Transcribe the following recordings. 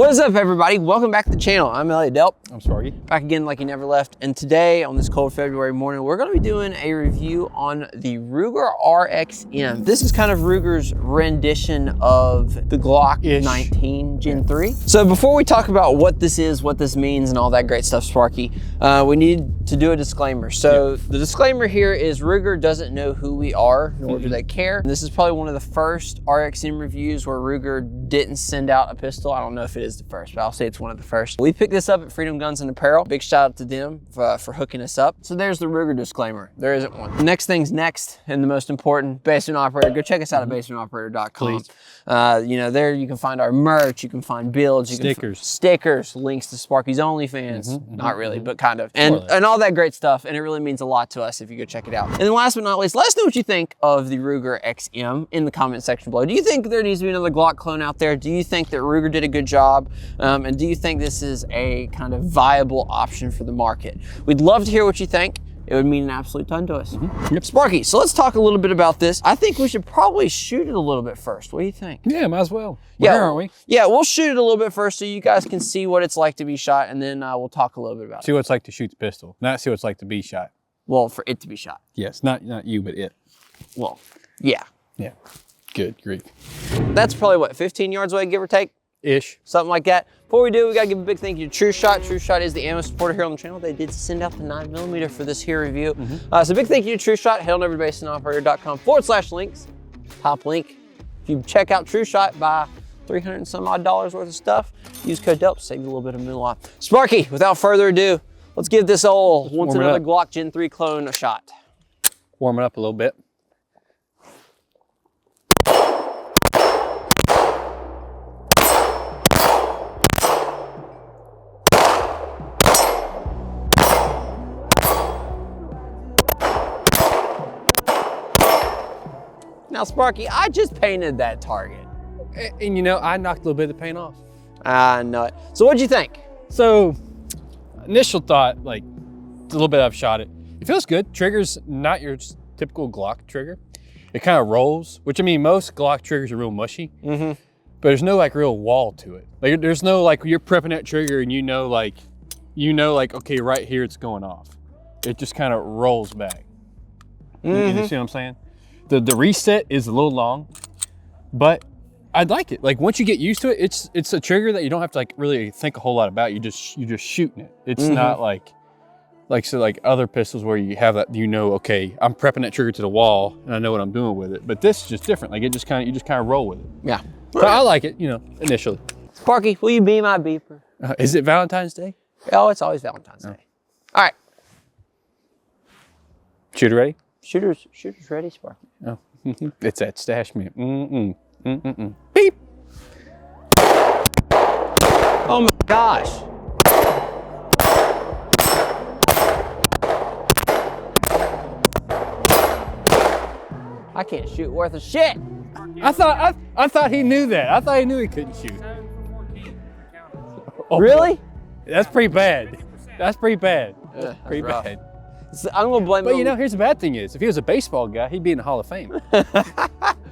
What is up, everybody? Welcome back to the channel. I'm Elliott Delp. I'm Sparky. Back again like you never left. And today, on this cold February morning, we're going to be doing a review on the Ruger RXM. This is kind of Ruger's rendition of the Glock 19 Gen 3. So before we talk about what this is, what this means, and all that great stuff, Sparky, we need to do a disclaimer. So the disclaimer here is Ruger doesn't know who we are, nor do they care. This is probably one of the first RXM reviews where Ruger didn't send out a pistol. I don't know if it is the first, but I'll say it's one of the first. We picked this up at Freedom Guns and Apparel. Big shout out to them for hooking us up. So there's the Ruger disclaimer. There isn't one. The next thing's next, and the most important, Basement Operator. Go check us out at basementoperator.com. You know, there you can find our merch, you can find builds, stickers, links to Sparky's OnlyFans. Not really, but kind of. And all that great stuff. And it really means a lot to us if you go check it out. And then last but not least, let us know what you think of the Ruger XM in the comment section below. Do you think there needs to be another Glock clone out there? Do you think that Ruger did a good job? And do you think this is a kind of viable option for the market? We'd love to hear what you think. It would mean an absolute ton to us. Sparky, so let's talk a little bit about this. I think we should probably shoot it a little bit first. What do you think? Yeah, might as well. Where aren't we? Yeah, we'll shoot it a little bit first so you guys can see what it's like to be shot, and then we'll talk a little bit about it. See what it's like to shoot the pistol, not see what it's like to be shot. Well, for it to be shot. Yes, not you, but it. Well, yeah. Yeah, good grief. That's probably what, 15 yards away, give or take? Ish. Something like that. Before we do, we gotta give a big thank you to True Shot. True Shot is the ammo supporter here on the channel. They did send out the 9mm for this here review. So big thank you to True Shot. Head on over to basementoperator.com/links. Top link. If you check out True Shot, buy $300 and some odd worth of stuff. Use code DELP, save you a little bit of moolah. Sparky, without further ado, let's give this old once another Glock Gen 3 clone a shot. Warm it up a little bit. Now, Sparky, I just painted that target. And you know, I knocked a little bit of the paint off. I know it. So what'd you think? So, initial thought, like, it's a little bit I've shot it. It feels good. Trigger's not your typical Glock trigger. It kind of rolls, which I mean, most Glock triggers are real mushy, but there's no like real wall to it. Like there's no like, you're prepping that trigger and you know like, okay, right here it's going off. It just kind of rolls back. You see what I'm saying? The reset is a little long, but I'd like it. Like once you get used to it, it's a trigger that you don't have to like really think a whole lot about. You're just shooting it. It's not like other pistols where you have that, you know, okay, I'm prepping that trigger to the wall and I know what I'm doing with it. But this is just different. Like you just kind of roll with it. Yeah. So I like it, you know, initially. Sparky, will you be my beeper? Is it Valentine's Day? Oh, it's always Valentine's Day. All right. Shooter ready? Shooter's ready, Sparky. Oh, it's that stash man. Beep. Oh my gosh. I can't shoot worth a shit. I thought he knew that. I thought he knew he couldn't shoot. Oh, really? That's pretty bad. That's pretty bad. Pretty rough. bad. So I'm gonna blame. But you know, here's the bad thing is, if he was a baseball guy, he'd be in the Hall of Fame.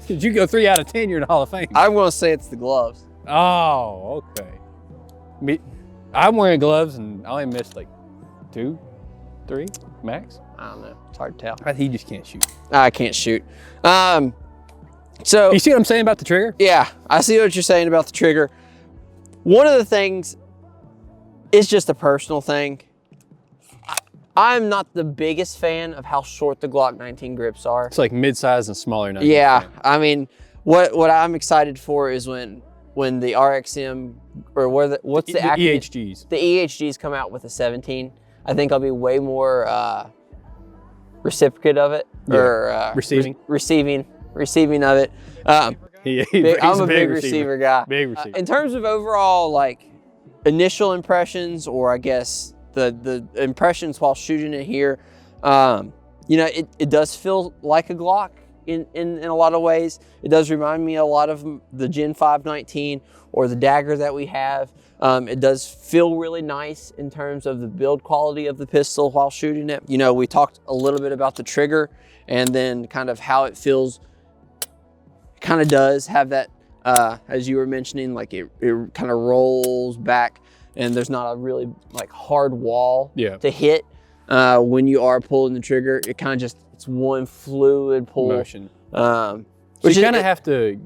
Did you go 3 out of 10? You're in the Hall of Fame. I'm gonna say it's the gloves. Oh, okay. I'm wearing gloves and I only missed like 2, 3 max. I don't know. It's hard to tell. He just can't shoot. I can't shoot. So you see what I'm saying about the trigger? Yeah, I see what you're saying about the trigger. One of the things is just a personal thing. I'm not the biggest fan of how short the Glock 19 grips are. It's like mid-size and smaller. Yeah, I mean, what I'm excited for is when the RXM, or what's the EHGs. The EHGs come out with a 17. I think I'll be way more reciprocate of it, or receiving of it. I'm a big receiver guy. Big receiver. In terms of overall like initial impressions, or I guess the impressions while shooting it here, you know, it does feel like a Glock in a lot of ways. It does remind me a lot of the Gen 5 19 or the dagger that we have. It does feel really nice in terms of the build quality of the pistol while shooting it. You know, we talked a little bit about the trigger and then kind of how it feels. It kind of does have that as you were mentioning, like it kind of rolls back, and there's not a really like hard wall to hit when you are pulling the trigger. It kind of just, it's one fluid pull motion. So you kind of have to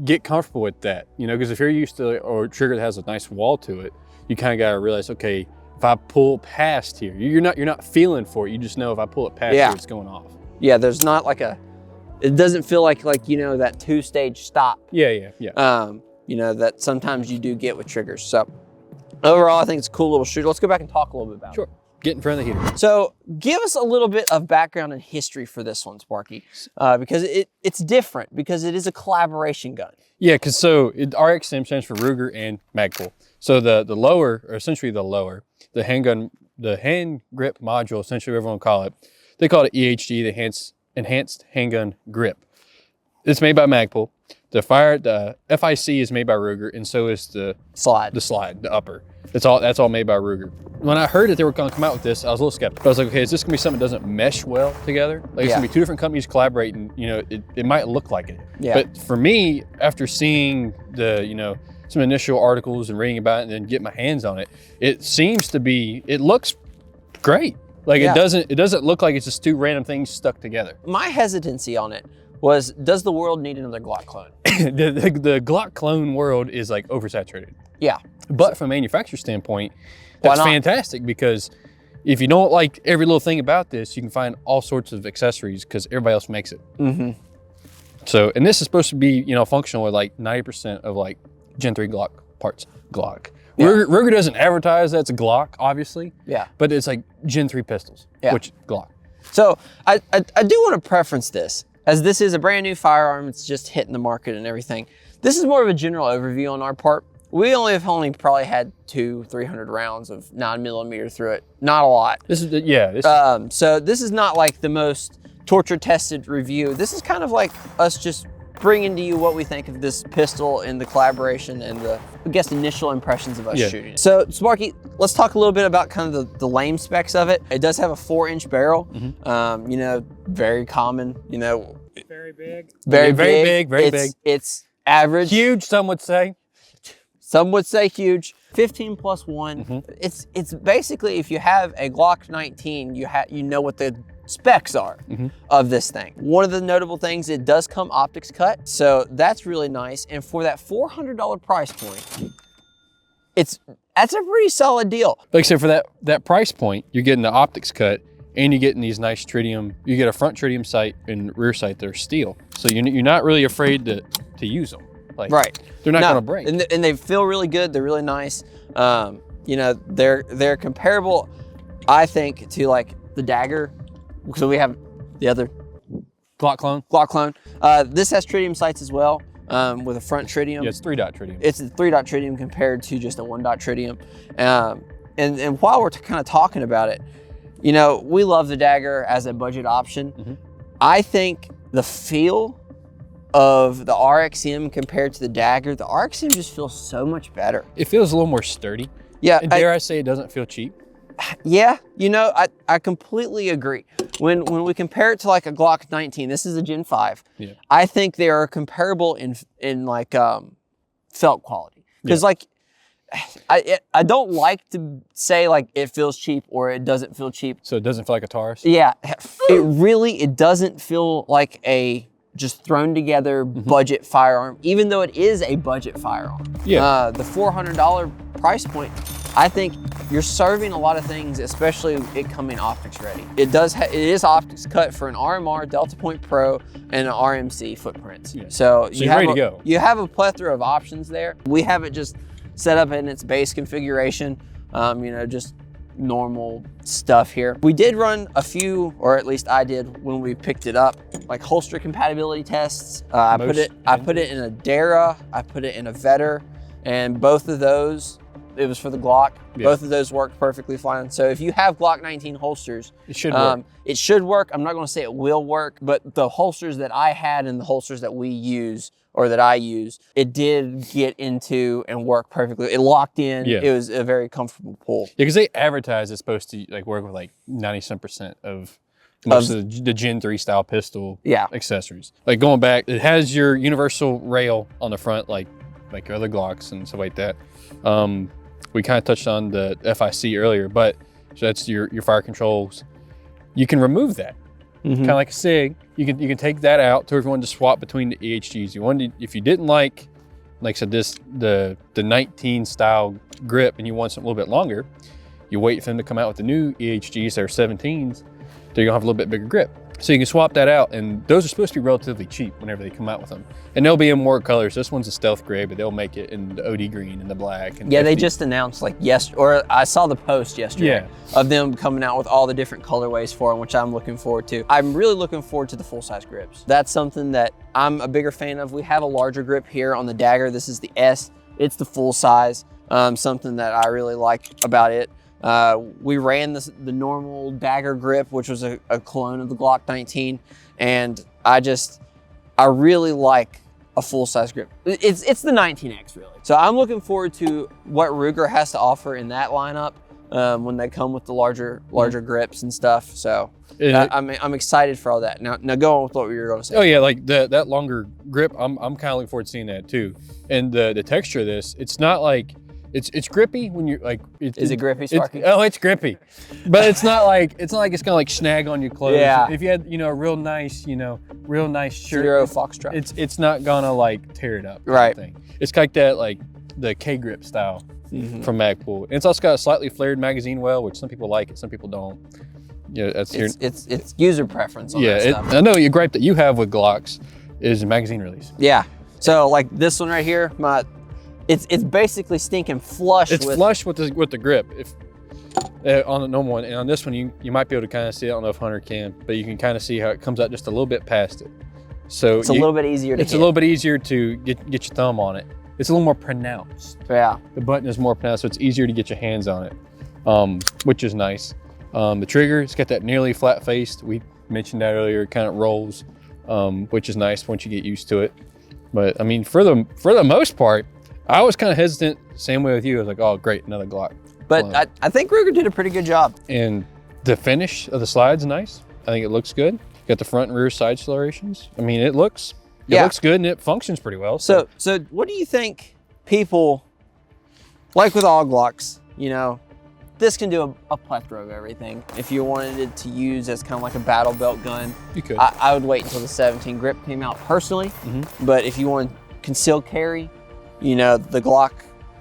get comfortable with that, you know, because if you're used to a trigger that has a nice wall to it, you kind of got to realize, okay, if I pull past here, you're not feeling for it. You just know if I pull it past here, it's going off. Yeah, there's not like it doesn't feel like you know, that 2-stage stop. Yeah. You know, that sometimes you do get with triggers. So overall, I think it's a cool little shooter. Let's go back and talk a little bit about it. Sure. Get in front of the heater. So give us a little bit of background and history for this one, Sparky, because it's different, because it is a collaboration gun. Yeah, because RXM stands for Ruger and Magpul. So the lower, or essentially the handgun, the hand grip module, essentially everyone call it, they call it EHG, the enhanced handgun grip. It's made by Magpul. The FIC is made by Ruger, and so is the upper. That's all made by Ruger. When I heard that they were going to come out with this, I was a little skeptical. I was like, okay, is this going to be something that doesn't mesh well together? Like, it's going to be two different companies collaborating. You know, it might look like it. Yeah. But for me, after seeing some initial articles and reading about it and then get my hands on it, it looks great. Like it doesn't look like it's just two random things stuck together. My hesitancy on it was, does the world need another Glock clone? the Glock clone world is like oversaturated. Yeah. But from a manufacturer standpoint, that's fantastic, because if you don't like every little thing about this, you can find all sorts of accessories because everybody else makes it. Mm-hmm. So, and this is supposed to be, functional with like 90% of like Gen 3 Glock parts. Glock. Yeah. Ruger doesn't advertise that's a Glock, obviously. Yeah. But it's like Gen 3 pistols, which Glock. So I do want to preference this, as this is a brand new firearm. It's just hitting the market and everything. This is more of a general overview on our part. We have probably had 200-300 rounds of 9mm through it. Not a lot. So this is not like the most torture tested review. This is kind of like us just bringing to you what we think of this pistol and the collaboration and the, I guess, initial impressions of us shooting. So Sparky, let's talk a little bit about kind of the lame specs of it. It does have a 4-inch barrel. Mm-hmm. Very common, Very big. Very big. It's average. Huge, some would say. Some would say huge. 15+1. Mm-hmm. It's basically, if you have a Glock 19, you know what the specs are of this thing. One of the notable things, it does come optics cut, so that's really nice. And for that $400 price point, that's a pretty solid deal. Like I said, for that price point, you're getting the optics cut, and you're getting these nice tritium. You get a front tritium sight and rear sight that are steel, so you're not really afraid to use them. Like, right. They're not gonna break. And they feel really good. They're really nice. They're comparable, I think, to like the Dagger. So we have the other Glock clone. This has tritium sights as well, with a front tritium. Yeah, it's 3-dot tritium. It's a 3-dot tritium compared to just a 1-dot tritium. And while we're kind of talking about it, we love the Dagger as a budget option. Mm-hmm. I think the feel of the RXM compared to the Dagger, the RXM just feels so much better. It feels a little more sturdy. Yeah. And dare I say, it doesn't feel cheap. Yeah, I completely agree. When we compare it to like a Glock 19, this is a Gen 5. Yeah. I think they are comparable in like felt quality. Because like, I don't like to say like it feels cheap or it doesn't feel cheap. So it doesn't feel like a Taurus? Yeah, it doesn't feel like a just thrown together budget firearm, even though it is a budget firearm. Yeah. The $400 price point, I think you're serving a lot of things, especially it coming optics ready. It is optics cut for an RMR, Delta Point Pro, and an RMC footprints. Yeah. So you're ready to go. You have a plethora of options there. We have it just set up in its base configuration, just normal stuff here. We did run a few, or at least I did when we picked it up, like holster compatibility tests. I put it in a Dara, I put it in a Vetter, and both of those, it was for the Glock. Yeah. Both of those worked perfectly fine. So if you have Glock 19 holsters, it should work. It should work. I'm not going to say it will work, but the holsters that I had and the holsters that we use, or that I use, it did get into and work perfectly. It locked in. Yeah. It was a very comfortable pull. Yeah, because they advertise it's supposed to like work with like 97% of most of the Gen 3 style pistol accessories. Like going back, it has your universal rail on the front, like your other Glocks and stuff like that. We kind of touched on the FIC earlier, but so that's your fire controls. You can remove that, kind of like a SIG. You can take that out to if you wanted to swap between the EHGs. You wanted, if you didn't like I said, the 19 style grip, and you want something a little bit longer, you wait for them to come out with the new EHGs. They're 17s. They're gonna have a little bit bigger grip. So you can swap that out, and those are supposed to be relatively cheap whenever they come out with them. And they'll be in more colors. This one's a stealth gray, but they'll make it in the OD green and the black. And yeah, 50. They just announced like or I saw the post yesterday of them coming out with all the different colorways for them, which I'm looking forward to. I'm really looking forward to the full-size grips. That's something that I'm a bigger fan of. We have a larger grip here on the Dagger. This is the S. It's the full size, something that I really like about it. We ran the normal Dagger grip, which was a clone of the Glock 19, and I really like a full-size grip. It's the 19X really. So I'm looking forward to what Ruger has to offer in that lineup when they come with the larger grips and stuff. So I'm excited for all that. Now go on with what you were going to say. Oh yeah, like that longer grip. I'm kind of looking forward to seeing that too. And the texture of this, it's not like. It's grippy when you're like. Is it grippy, Sparky? It's grippy, but it's not like it's gonna like snag on your clothes. Yeah. If you had a real nice shirt, Zero Foxtrot. It's not gonna like tear it up. Right. Thing. It's like that like the K grip style from Magpul. And it's also got a slightly flared magazine well, which some people like it, some people don't. Yeah, it's user preference on that stuff. I know your gripe that you have with Glocks is the magazine release. Yeah. So like this one right here, it's basically stinking flush. It's flush with the grip. If on the normal one, and on this one you might be able to kind of see it. I don't know if Hunter can, but you can kind of see how it comes out just a little bit past it. So it's a little bit easier to hit. A little bit easier to get your thumb on it. It's a little more pronounced. Yeah. The button is more pronounced, so it's easier to get your hands on it, which is nice. The trigger, it's got that nearly flat faced. We mentioned that earlier. It kind of rolls, which is nice once you get used to it. But I mean, for the most part, I was kind of hesitant, same way with you. I was like, oh, great, another Glock. But I think Ruger did a pretty good job. And the finish of the slide's nice. I think it looks good. Got the front and rear side accelerations. I mean, it looks good and it functions pretty well. So what do you think people, like with all Glocks, this can do a plethora of everything. If you wanted it to use as kind of like a battle belt gun, you could. I would wait until the 17 grip came out personally. But if you want concealed carry, the Glock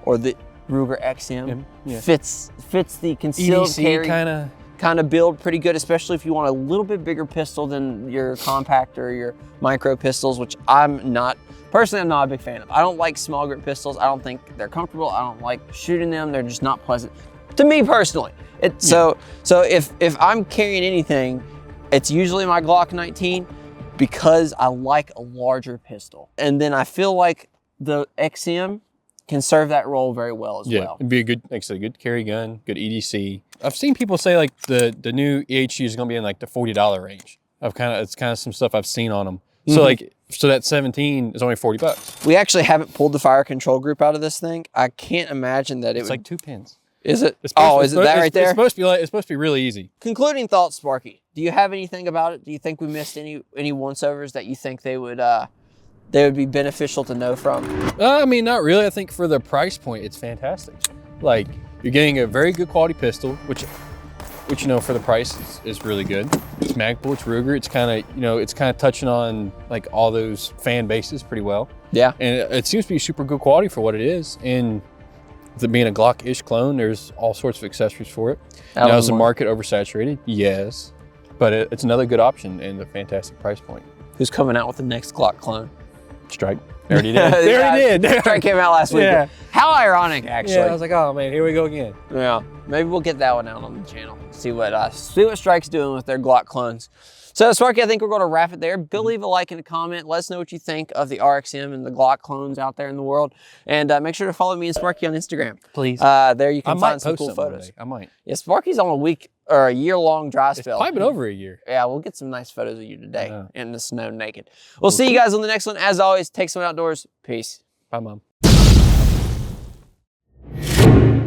or the Ruger XM fits the concealed EDC carry kind of build pretty good, especially if you want a little bit bigger pistol than your compact or your micro pistols, which I'm not a big fan of. I don't like small grip pistols. I don't think they're comfortable. I don't like shooting them. They're just not pleasant to me personally. So if I'm carrying anything, it's usually my Glock 19 because I like a larger pistol. And then I feel like the XM can serve that role very well as well. It'd be a good, like I said, good carry gun, good EDC. I've seen people say like the new EHG is gonna be in like the $40 range. It's kind of some stuff I've seen on them. So that 17 is only $40. We actually haven't pulled the fire control group out of this thing. I can't imagine that it's like 2 pins. Is it? Is it that right there? It's supposed to be really easy. Concluding thoughts, Sparky. Do you have anything about it? Do you think we missed any once-overs that you think they would be beneficial to know from? I mean, not really. I think for the price point, it's fantastic. Like, you're getting a very good quality pistol, which for the price is really good. It's Magpul, it's Ruger. It's kind of touching on like all those fan bases pretty well. Yeah. And it seems to be super good quality for what it is. And with it being a Glock-ish clone, there's all sorts of accessories for it. Now, is the market oversaturated? Yes. But it's another good option and a fantastic price point. Who's coming out with the next Glock clone? Strike. They already did. They already did. Strike came out last week. Yeah. How ironic, actually. Yeah, I was like, oh man, here we go again. Yeah, maybe we'll get that one out on the channel. See what Strike's doing with their Glock clones. So Sparky, I think we're going to wrap it there. Go leave a like and a comment. Let us know what you think of the RXM and the Glock clones out there in the world. And make sure to follow me and Sparky on Instagram. Please. There you can find some cool photos. I might. Yeah, Sparky's on a year-long dry spell. It's probably been over a year. Yeah, we'll get some nice photos of you today in the snow naked. We'll see you guys on the next one. As always, take someone outdoors. Peace. Bye, Mom.